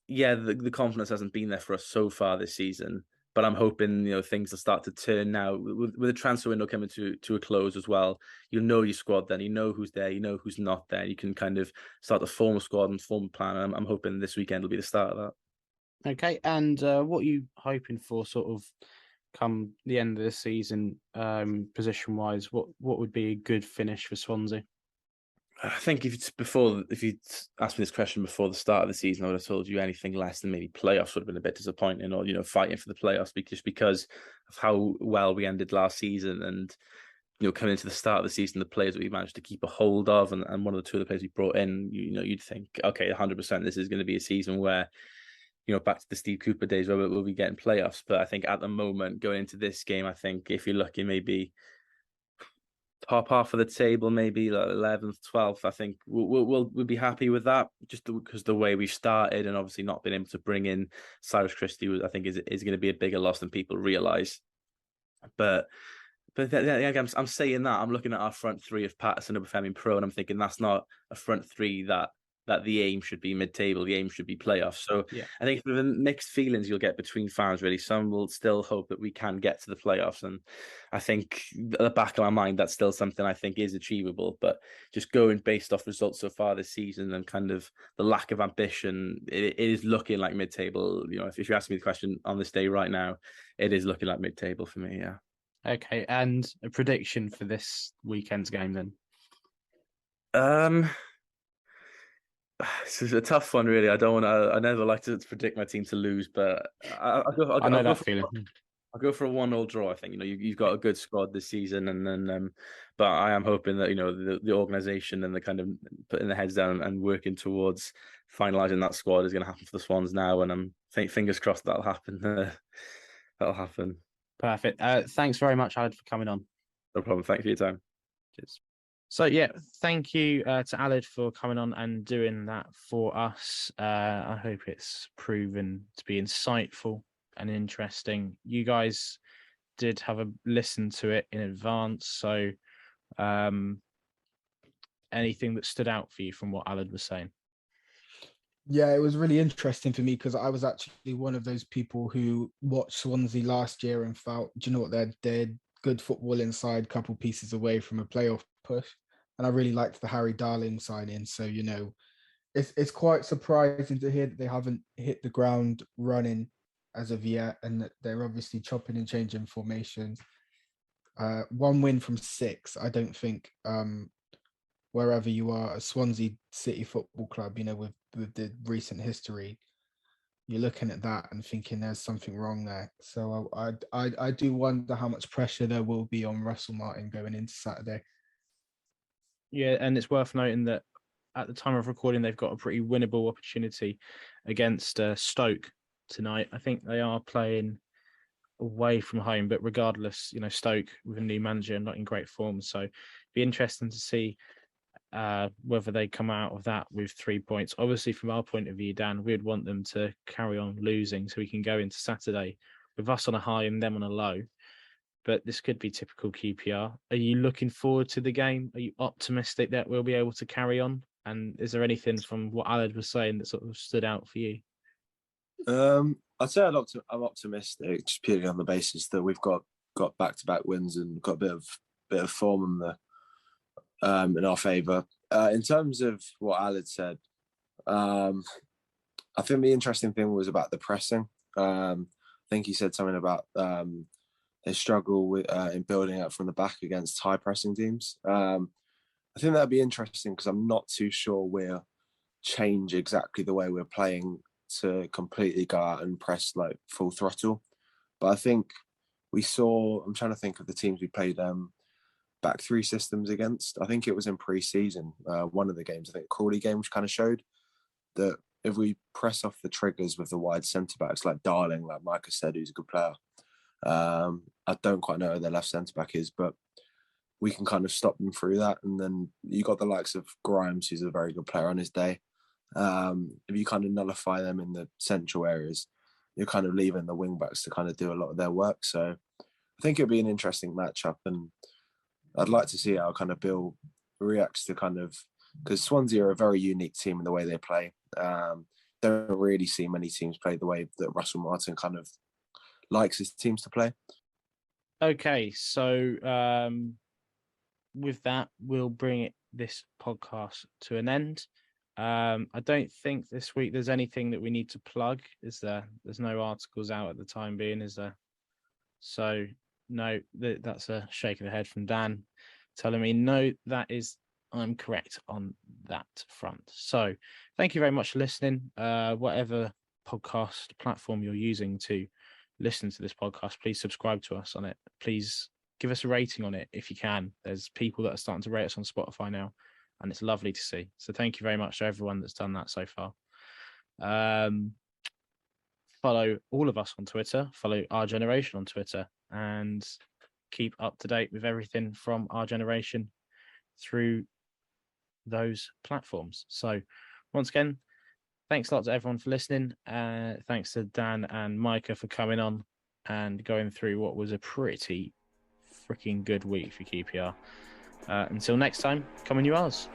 the confidence hasn't been there for us so far this season. But I'm hoping things will start to turn now with the transfer window coming to a close as well. You'll know your squad then. You know who's there. You know who's not there. You can kind of start to form a squad and form a plan. And I'm hoping this weekend will be the start of that. Okay, and what are you hoping for, sort of, come the end of the season, position wise? What would be a good finish for Swansea? I think if you'd asked me this question before the start of the season, I would have told you anything less than maybe playoffs would have been a bit disappointing, or fighting for the playoffs, because of how well we ended last season, and coming into the start of the season, the players that we managed to keep a hold of, and one of the two of the players we brought in, you'd think, okay, 100%, this is going to be a season where, back to the Steve Cooper days where we'll be getting playoffs. But I think at the moment, going into this game, I think if you're lucky, maybe top half of the table, maybe like 11th, 12th. I think we'll be happy with that, just because the way we've started, and obviously not being able to bring in Cyrus Christie, I think is going to be a bigger loss than people realise. But I'm saying that, I'm looking at our front three of Patterson, Obafemi and Perot, and I'm thinking that's not a front three that the aim should be mid-table, the aim should be playoffs. So yeah. I think the mixed feelings you'll get between fans, really. Some will still hope that we can get to the playoffs, and I think at the back of my mind, that's still something I think is achievable. But just going based off results so far this season and kind of the lack of ambition, it is looking like mid-table. If you ask me the question on this day right now, it is looking like mid-table for me, yeah. Okay, and a prediction for this weekend's game then? This is a tough one, really. I never like to predict my team to lose, but I know that feeling. I'll go for a 1-1 draw. I think you've got a good squad this season, and then but I am hoping that the organisation and the kind of putting their heads down and working towards finalising that squad is going to happen for the Swans now, and I'm fingers crossed that'll happen. That'll happen. Perfect. Thanks very much, Aled, for coming on. No problem. Thanks for your time. Cheers. So yeah, thank you to Aled for coming on and doing that for us. I hope it's proven to be insightful and interesting. You guys did have a listen to it in advance, so anything that stood out for you from what Aled was saying? Yeah, it was really interesting for me because I was actually one of those people who watched Swansea last year and felt, do you know what, they're good football inside, couple pieces away from a playoff push. And I really liked the Harry Darling signing. So, it's quite surprising to hear that they haven't hit the ground running as of yet, and that they're obviously chopping and changing formations. 1 win from 6, I don't think, wherever you are, a Swansea City Football Club, with the recent history, you're looking at that and thinking there's something wrong there. So I do wonder how much pressure there will be on Russell Martin going into Saturday. Yeah, and it's worth noting that at the time of recording, they've got a pretty winnable opportunity against Stoke tonight. I think they are playing away from home, but regardless, Stoke with a new manager not in great form. So it'd be interesting to see whether they come out of that with 3 points. Obviously, from our point of view, Dan, we'd want them to carry on losing so we can go into Saturday with us on a high and them on a low. But this could be typical QPR. Are you looking forward to the game? Are you optimistic that we'll be able to carry on? And is there anything from what Aled was saying that sort of stood out for you? I'd say I'm optimistic, just purely on the basis that we've got back-to-back wins and got a bit of form in our favour. In terms of what Aled said, I think the interesting thing was about the pressing. I think he said something about they struggle with in building up from the back against high pressing teams. I think that'd be interesting because I'm not too sure we'll change exactly the way we're playing to completely go out and press like full throttle. But I think I'm trying to think of the teams we played back 3 systems against. I think it was in pre-season, one of the games, I think Crawley game, which kind of showed that if we press off the triggers with the wide centre-backs like Darling, like Micah said, who's a good player, I don't quite know who their left centre-back is, but we can kind of stop them through that. And then you got the likes of Grimes, who's a very good player on his day. If you kind of nullify them in the central areas, you're kind of leaving the wing-backs to kind of do a lot of their work. So I think it'll be an interesting matchup, and I'd like to see how kind of Bill reacts to because Swansea are a very unique team in the way they play. Don't really see many teams play the way that Russell Martin kind of likes his teams to play. Okay, so with that, we'll bring this podcast to an end. I don't think this week there's anything that we need to plug, is there? There's no articles out at the time being, is there? So no, that's a shake of the head from Dan telling me no, I'm correct on that front. So thank you very much for listening. Whatever podcast platform you're using to listen to this podcast, please subscribe to us on it. Please give us a rating on it if you can. There's people that are starting to rate us on Spotify now, and it's lovely to see. So thank you very much to everyone that's done that so far. Follow all of us on Twitter, follow Our Generation on Twitter, and keep up to date with everything from Our Generation through those platforms. So once again, thanks a lot to everyone for listening. Thanks to Dan and Micah for coming on and going through what was a pretty freaking good week for QPR. Until next time, come on you Ours.